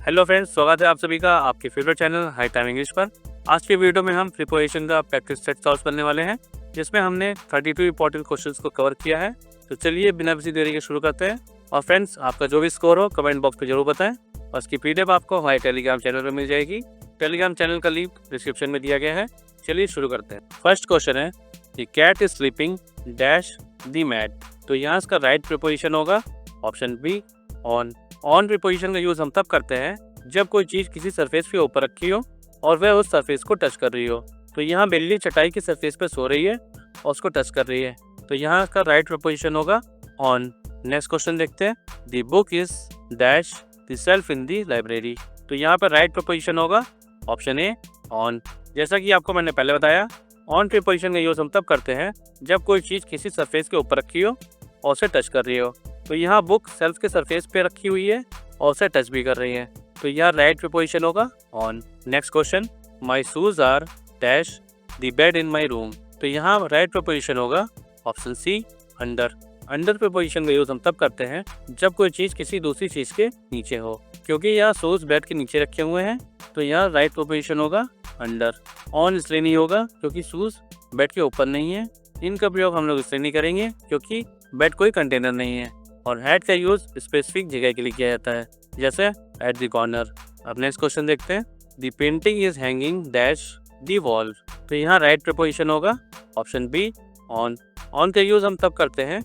Hello friends, स्वागत है आप सभी का आपके favourite channel high time English पर। आज के वीडियो में हम प्रिपरेशन का प्रैक्टिस सेट सॉल्व करने वाले हैं, जिसमें हमने 32 इंपॉर्टेंट क्वेश्चंस को कवर किया है। तो चलिए बिना किसी देरी के शुरू करते हैं। और फ्रेंड्स, आपका जो भी स्कोर हो कमेंट बॉक्स में जरूर बताएं। और इसकी पीडीएफ आपको हमारे टेलीग्राम चैनल पर मिल जाएगी। टेलीग्राम चैनल का लिंक डिस्क्रिप्शन में दिया गया है। चलिए शुरू करते हैं। फर्स्ट क्वेश्चन है, the cat is sleeping dash the mat. तो यहाँ इसका राइट प्रिपोजिशन होगा option B on. On preposition का यूज हम तब करते हैं जब कोई चीज किसी सरफेस के ऊपर रखी हो और वह उस सरफेस को टच कर रही हो। तो यहाँ बिल्ली चटाई की सरफेस पे सो रही है और उसको टच कर रही है, तो यहाँ इसका राइट प्रिपोजिशन होगा ऑन। नेक्स्ट क्वेश्चन देखते हैं, the book is dash the self in the library. तो यहाँ पर राइट प्रिपोजिशन होगा ऑप्शन ए ऑन। जैसा कि आपको मैंने पहले बताया, ऑन प्रिपोजिशन का यूज हम तब करते हैं जब कोई चीज किसी सरफेस के ऊपर रखी हो और उसे टच कर रही हो। तो यहाँ बुक सेल्फ के सरफेस पे रखी हुई है और उसे टच भी कर रही है, तो यहाँ राइट प्रिपोजिशन होगा on. Next question, my shoes are dash the bed in my room. तो यहाँ राइट प्रिपोजिशन होगा option C under. Under preposition का यूज हम तब करते हैं जब कोई चीज किसी दूसरी चीज के नीचे हो। क्योंकि यहाँ शूज बेड के नीचे रखे हुए हैं, तो यहाँ राइट प्रिपोजिशन होगा अंडर। ऑन इसलिए नहीं होगा क्योंकि शूज बेड के ऊपर नहीं है। इनका प्रयोग हम लोग इसलिए नहीं करेंगे क्योंकि बेड कोई कंटेनर नहीं है। और एट का यूज स्पेसिफिक जगह के लिए किया जाता है, जैसे एट द कॉर्नर। अब नेक्स्ट क्वेश्चन देखते हैं, the painting is hanging dash the wall. तो यहाँ राइट प्रिपोजिशन होगा ऑप्शन बी ऑन। ऑन का यूज हम तब करते हैं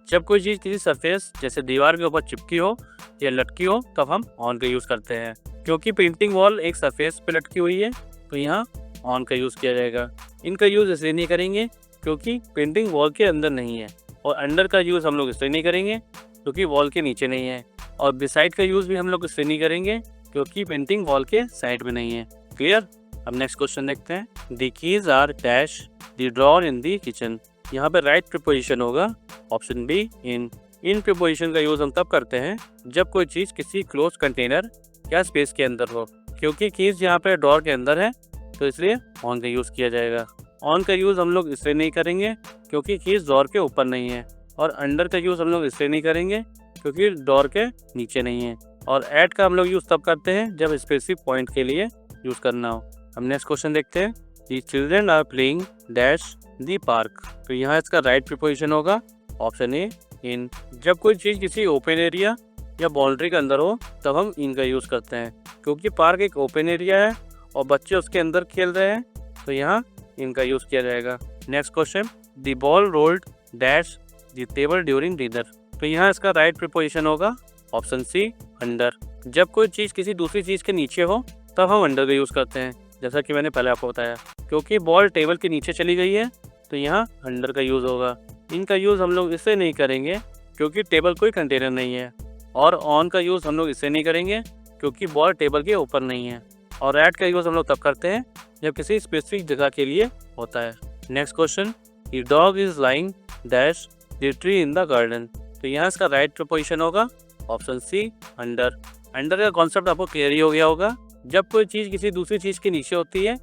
जब कोई चीज किसी सरफेस जैसे दीवार के ऊपर चिपकी हो या लटकी हो, तब हम ऑन का यूज करते हैं। क्योंकि पेंटिंग वॉल एक सरफेस पे लटकी हुई है, तो यहाँ ऑन का यूज किया जाएगा। इनका यूज इसलिए नहीं करेंगे क्योंकि पेंटिंग वॉल के अंदर नहीं है। और अंडर का यूज हम लोग इसलिए नहीं करेंगे क्योंकि वॉल के नीचे नहीं है। और बिसाइड का यूज भी हम लोग इसलिए नहीं करेंगे क्योंकि पेंटिंग वॉल के साइड में नहीं है। क्लियर। अब नेक्स्ट क्वेश्चन देखते हैं, the keys are dash the drawer in the kitchen. यहाँ पे राइट प्रिपोजिशन होगा option B in. In preposition का यूज हम तब करते हैं जब कोई चीज किसी क्लोज कंटेनर या स्पेस के अंदर हो। क्योंकि कीज यहाँ पे ड्रॉर के अंदर है, तो इसलिए ऑन का यूज किया जाएगा। ऑन का यूज हम लोग इसलिए नहीं करेंगे क्योंकि कीज ड्रॉर के ऊपर नहीं है। और अंडर का यूज हम लोग इसलिए नहीं करेंगे क्योंकि ड्रॉर के नीचे नहीं है। और एट का हम लोग यूज तब करते हैं जब स्पेसिफिक पॉइंट के लिए यूज करना हो। हम नेक्स्ट क्वेश्चन देखते हैं, the children are playing dash the park. तो यहाँ इसका राइट प्रिपोजिशन होगा ऑप्शन ए इन। जब कोई चीज किसी ओपन एरिया या बाउंड्री के अंदर हो तब हम इन का यूज करते हैं। क्योंकि पार्क एक ओपन एरिया है और बच्चे उसके अंदर खेल रहे हैं, तो यहाँ इनका यूज किया जाएगा। Next question, the ball rolled dash the table during dinner. तो यहाँ इसका राइट प्रिपोजिशन होगा ऑप्शन सी अंडर। जब कोई चीज़ किसी दूसरी चीज़ के नीचे हो तब हम अंडर का यूज़ करते हैं, जैसा कि मैंने पहले आपको बताया। क्योंकि बॉल टेबल के नीचे चली गई है, तो यहाँ अंडर का यूज़ होगा। इनका यूज़ हम लोग इससे नहीं करेंगे क्योंकि टेबल कोई कंटेनर नहीं है। और ऑन का यूज़ हम लोग इससे नहीं करेंगे क्योंकि बॉल टेबल के ऊपर नहीं है। और एट का यूज़ हम लोग तब करते हैं जब किसी स्पेसिफिक जगह के लिए होता है। Next question, the dog is lying dash the tree in the garden. तो यहाँ इसका राइट प्रिपोजिशन होगा ऑप्शन सी अंडर। अंडर का कॉन्सेप्ट आपको क्लियर ही हो गया होगा। जब कोई चीज़ किसी दूसरी चीज़ के नीचे होती है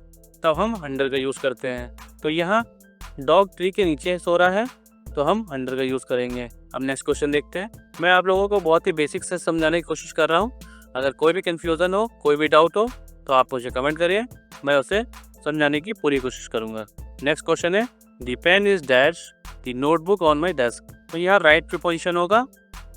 तब हम अंडर का यूज़ करते हैं। तो यहाँ डॉग ट्री के नीचे सो रहा है, तो हम अंडर का यूज़ करेंगे। अब नेक्स्ट क्वेश्चन देखते हैं। मैं आप लोगों को बहुत ही बेसिक से समझाने की कोशिश कर रहा हूँ। अगर कोई भी कन्फ्यूज़न हो, कोई भी डाउट हो, तो आप मुझे कमेंट करिए, मैं उसे समझाने की पूरी कोशिश करूँगा। नेक्स्ट क्वेश्चन है, the pen is dash the notebook on my desk. तो यहाँ राइट प्रिपोजिशन होगा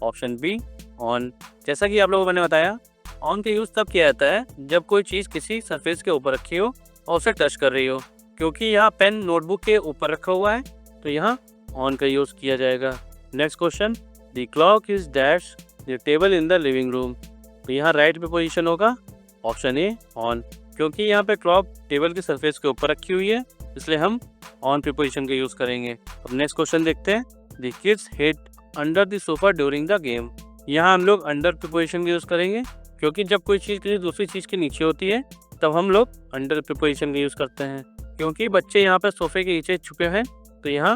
ऑप्शन बी ऑन। जैसा कि आप लोगों को मैंने बताया, ऑन का यूज़ तब किया जाता है जब कोई चीज़ किसी सरफेस के ऊपर रखी हो और उसे टच कर रही हो। क्योंकि यहाँ पेन नोटबुक के ऊपर रखा हुआ है, तो यहाँ ऑन का यूज़ किया जाएगा। Next question, the clock is dash the table in the living room. तो यहाँ राइट प्रिपोजिशन होगा ऑप्शन ए ऑन। क्योंकि यहाँ पे क्लॉक टेबल की सरफेस के ऊपर रखी हुई है, इसलिए हम ऑन प्रिपोजिशन का यूज़ करेंगे। अब नेक्स्ट क्वेश्चन देखते हैं, the kids hid under the sofa during the game. यहाँ हम लोग अंडर प्रिपोजिशन का यूज़ करेंगे क्योंकि जब कोई चीज़ किसी दूसरी चीज़ के नीचे होती है तब हम लोग अंडर प्रिपोजिशन का यूज़ करते हैं। क्योंकि बच्चे यहाँ पे सोफे के नीचे छुपे हैं, तो यहाँ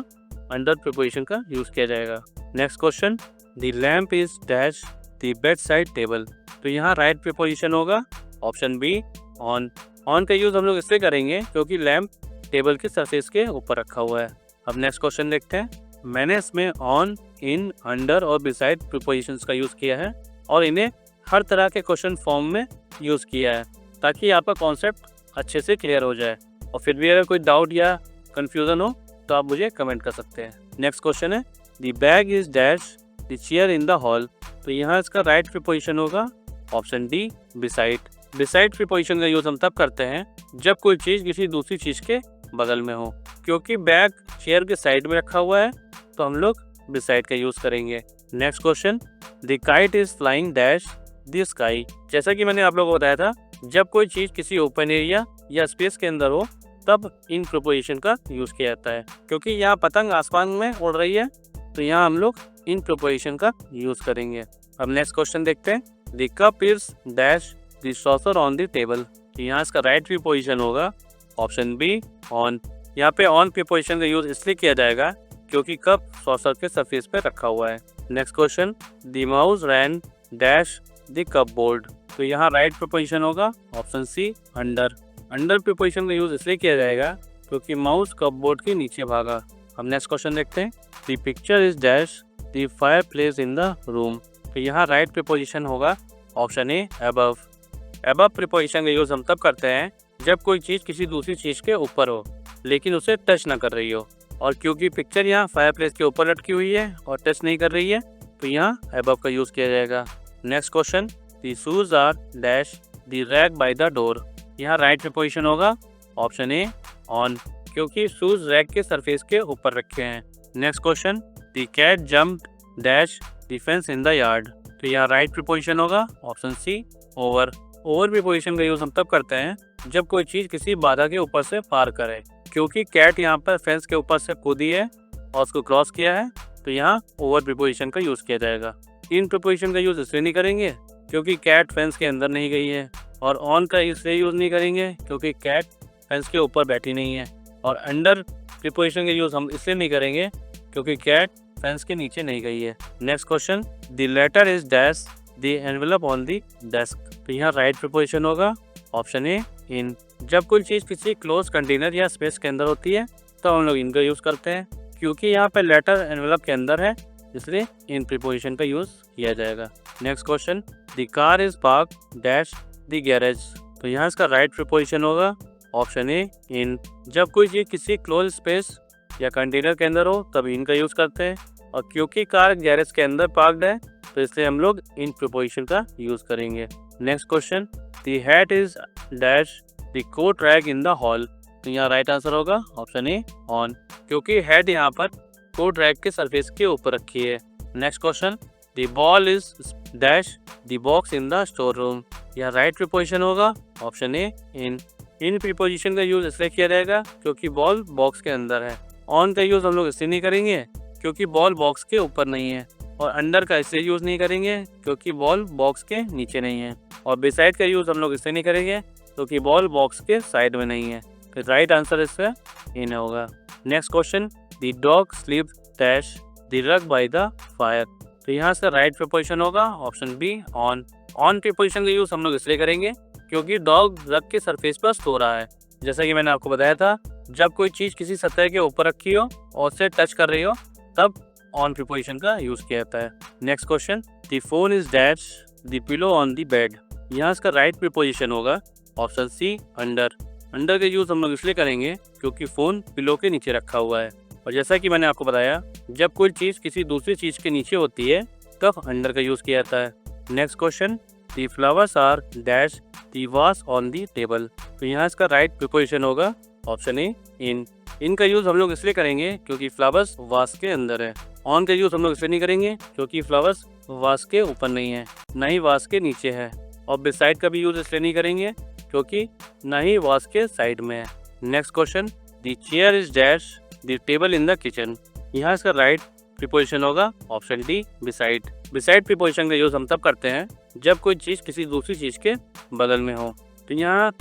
अंडर प्रिपोजिशन का यूज़ किया जाएगा। Next question, the lamp is dash the bed side table. तो यहाँ राइट प्रिपोजिशन होगा ऑप्शन बी ऑन। ऑन का यूज़ हम लोग इससे करेंगे क्योंकि लैम्प टेबल के सरफेस के ऊपर रखा हुआ है। अब नेक्स्ट क्वेश्चन देखते हैं। मैंने इसमें ऑन, इन, अंडर और बिसाइड प्रिपोजिशंस का यूज़ किया है और इन्हें हर तरह के क्वेश्चन फॉर्म में यूज़ किया है ताकि आपका कॉन्सेप्ट अच्छे से क्लियर हो जाए। और फिर भी अगर कोई डाउट या कन्फ्यूज़न हो तो आप मुझे कमेंट कर सकते हैं। नेक्स्ट क्वेश्चन है the bag is dash the chair in the hall. तो यहाँ इसका राइट प्रीपोजिशन होगा option D beside. Beside preposition का यूज़ हम तब करते हैं जब कोई चीज़ किसी दूसरी चीज़ के बगल में हो। क्योंकि बैग चेयर के साइड में रखा हुआ है तो हम लोग बिसाइड का यूज़ करेंगे। Next question the kite is flying dash the sky. जैसा कि मैंने आप लोगों को बताया था, जब कोई चीज़ किसी ओपन एरिया या स्पेस के अंदर हो तब इन प्रीपोजिशन का यूज़ किया जाता है। क्योंकि यहाँ पतंग आसमान में उड़ रही है तो यहाँ हम लोग इन प्रीपोजिशन का यूज़ करेंगे। अब नेक्स्ट क्वेश्चन देखते हैं the cup is dash the saucer on the table. यहाँ इसका राइट प्रीपोजिशन होगा ऑप्शन बी ऑन। यहाँ पे ऑन प्रीपोजिशन का यूज़ इसलिए किया जाएगा क्योंकि कप सॉसर के सरफेस पे रखा हुआ है। Next question the mouse ran dash the cupboard. तो यहाँ राइट प्रीपोजिशन होगा option C under. Under preposition का यूज़ इसलिए किया जाएगा क्योंकि माउस कप बोर्ड के नीचे भागा। हम नेक्स्ट क्वेश्चन देखते हैं the picture is dash the fire place in the room. तो यहाँ राइट प्रीपोजिशन होगा ऑप्शन ए अबव। अबव प्रीपोजिशन का यूज़ हम तब करते हैं जब कोई चीज़ किसी दूसरी चीज़ के ऊपर हो लेकिन उसे टच ना कर रही हो। और क्योंकि पिक्चर यहाँ फायर प्लेस के ऊपर लटकी हुई है और टच नहीं कर रही है तो यहाँ अबव का यूज़ किया जाएगा। Next question the shoes are dash the rack by the door. यहाँ राइट प्रीपोजिशन होगा ऑप्शन ए ऑन। क्योंकि शूज रैक के सरफेस के ऊपर रखे हैं। Next question the cat jumped dash the fence in the yard. तो यहाँ राइट प्रीपोजिशन होगा option C over. Over preposition का यूज़ हम तब करते हैं जब कोई चीज़ किसी बाधा के ऊपर से पार करे। क्योंकि कैट यहाँ पर फेंस के ऊपर से कूदी है और उसको क्रॉस किया है तो यहाँ ओवर प्रीपोजिशन का यूज़ किया जाएगा। इन प्रीपोजिशन का यूज़ इसलिए नहीं करेंगे क्योंकि कैट फेंस के अंदर नहीं गई है। और ऑन का इसलिए यूज़ नहीं करेंगे क्योंकि कैट फेंस के ऊपर बैठी नहीं है। और अंडर प्रीपोजिशन का यूज़ हम इसलिए नहीं करेंगे क्योंकि कैट फेंस के नीचे नहीं गई है। Next question the letter is dash the envelope on the desk. तो यहाँ राइट प्रीपोजिशन होगा ऑप्शन ए इन। जब कोई चीज़ किसी क्लोज कंटेनर या स्पेस के अंदर होती है तो हम लोग इनका यूज़ करते हैं। क्योंकि यहाँ पे लेटर एनवेलप के अंदर है इसलिए इन प्रीपोजिशन का यूज़ किया जाएगा। Next question the car is park dash the garage. तो यहाँ इसका राइट प्रीपोजिशन होगा ऑप्शन ए इन। जब कोई चीज़ किसी क्लोज स्पेस या कंटेनर के अंदर हो तब इनका यूज़ करते हैं। और क्योंकि कार गैरेज के अंदर पार्क्ड है तो इसलिए हम लोग इन प्रीपोजिशन का यूज़ करेंगे। Next question the hat is dash the coat rack in the hall. तो यहाँ राइट आंसर होगा ऑप्शन ए ऑन। क्योंकि हेड यहाँ पर कोट रैक के सरफेस के ऊपर रखी है। Next question the ball is dash the box in the store room. यहाँ राइट प्रीपोजिशन होगा option A in. In preposition का यूज़ इसलिए किया जाएगा क्योंकि बॉल बॉक्स के अंदर है। ऑन का यूज़ हम लोग इसलिए नहीं करेंगे क्योंकि बॉल बॉक्स के ऊपर नहीं है। और अंडर का इसलिए यूज़ नहीं करेंगे क्योंकि बॉल बॉक्स के नीचे नहीं है। और बिसाइड का यूज़ हम लोग इसलिए नहीं करेंगे क्योंकि बॉल बॉक्स के साइड में नहीं है। तो राइट आंसर इसका इन होगा। Next question the dog sleep dash the rug by the fire. तो यहाँ से राइट प्रीपोजिशन होगा option B on. On preposition का यूज़ हम लोग इसलिए करेंगे क्योंकि डॉग रग के सरफेस पर सो रहा है। जैसा कि मैंने आपको बताया था, जब कोई चीज़ किसी सतह के ऊपर रखी हो और उससे टच कर रही हो तब ऑन प्रीपोजिशन का यूज़ किया जाता है। Next question the phone is dash the pillow on the bed. यहाँ इसका राइट प्रीपोजिशन होगा ऑप्शन सी अंडर। अंडर का यूज़ हम लोग इसलिए करेंगे क्योंकि फ़ोन पिलो के नीचे रखा हुआ है। और जैसा कि मैंने आपको बताया, जब कोई चीज़ किसी दूसरी चीज़ के नीचे होती है तब अंडर का यूज़ किया जाता है। Next question the flowers are dash the vase on the table. तो यहाँ इसका राइट प्रीपोजिशन होगा ऑप्शन ए इन। इनका यूज़ हम लोग इसलिए करेंगे क्योंकि फ्लावर्स वास के अंदर है। ऑन का यूज़ हम लोग इसलिए नहीं करेंगे क्योंकि फ्लावर्स वास के ऊपर नहीं है, ना ही वास के नीचे है। और बिसाइड का भी यूज़ इसलिए नहीं करेंगे क्योंकि ना ही वास के साइड में है। Next question the chair is dash the table in the kitchen. यहाँ इसका राइट प्रीपोजिशन होगा option D beside. Beside preposition का यूज़ हम तब करते हैं जब कोई चीज़ किसी दूसरी चीज़ के बगल में हो। तो यहाँ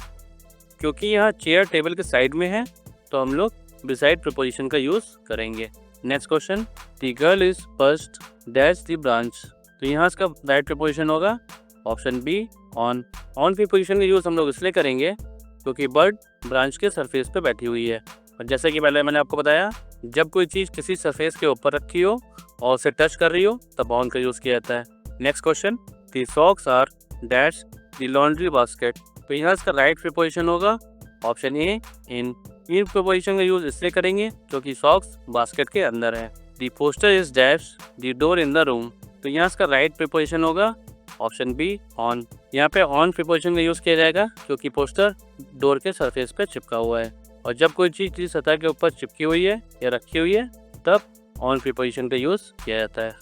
क्योंकि यहाँ चेयर टेबल के साइड में है तो हम लोग बिसाइड प्रीपोजिशन का यूज़ करेंगे। Next question the girl is first dash the branch. तो यहाँ इसका राइट प्रीपोजिशन होगा option B on. On preposition का यूज़ हम लोग इसलिए करेंगे क्योंकि बर्ड ब्रांच के सरफेस पे बैठी हुई है। और जैसे कि पहले मैंने आपको बताया, जब कोई चीज़ किसी सरफेस के ऊपर रखी हो और उसे टच कर रही हो तब ऑन का यूज़ किया जाता है। Next question the socks are dash the laundry basket. तो यहाँ इसका राइट प्रीपोजिशन होगा ऑप्शन ए इन प्रीपोजिशन का यूज इसलिए करेंगे क्योंकि सॉक्स बास्केट के अंदर है। The poster is dash the door in the room. तो यहाँ इसका राइट प्रीपोजिशन होगा ऑप्शन बी ऑन। यहाँ पे ऑन प्रीपोजिशन का यूज किया जाएगा क्योंकि पोस्टर डोर के सरफेस पे चिपका हुआ है, और जब कोई चीज किसी सतह के ऊपर चिपकी हुई है या रखी हुई है तब ऑन प्रीपोजिशन का यूज किया जाता है।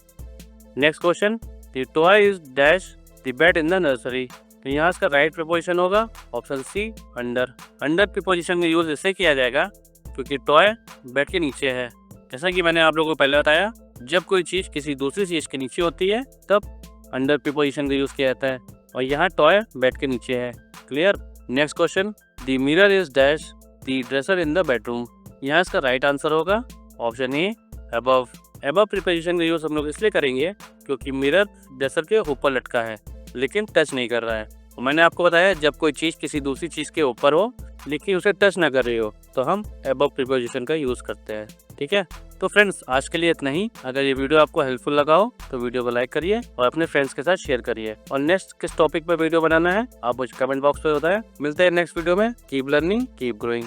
Next question, the toy is dash the bed in the nursery. तो यहाँ इसका राइट प्रीपोजिशन होगा option C under. Under preposition का यूज इससे किया जाएगा क्योंकि टॉय बेड के नीचे है। जैसा कि मैंने आप लोगों को पहले बताया, जब कोई चीज किसी दूसरी चीज के नीचे होती है तब अंडर प्रीपोजिशन का यूज किया जाता है, और यहाँ टॉय बेड के नीचे है। Clear. Next question, the mirror is dash the dresser in the bedroom. यहाँ इसका राइट आंसर होगा ऑप्शन ए अबव। अबव प्रीपोजिशन का यूज हम लोग इसलिए करेंगे क्योंकि मिरर ड्रेसर के ऊपर लटका है लेकिन टच नहीं कर रहा है। तो मैंने आपको बताया जब कोई चीज़ किसी दूसरी चीज़ के ऊपर हो लेकिन उसे टच ना कर रही हो तो हम अबव प्रीपोजिशन का यूज़ करते हैं। ठीक है, तो फ्रेंड्स आज के लिए इतना ही। अगर ये वीडियो आपको हेल्पफुल लगा हो तो वीडियो को लाइक करिए और अपने फ्रेंड्स के साथ शेयर करिए, और नेक्स्ट किस टॉपिक पर वीडियो बनाना है आप मुझे कमेंट बॉक्स पे बताएं। मिलते हैं नेक्स्ट वीडियो में। Keep learning keep growing.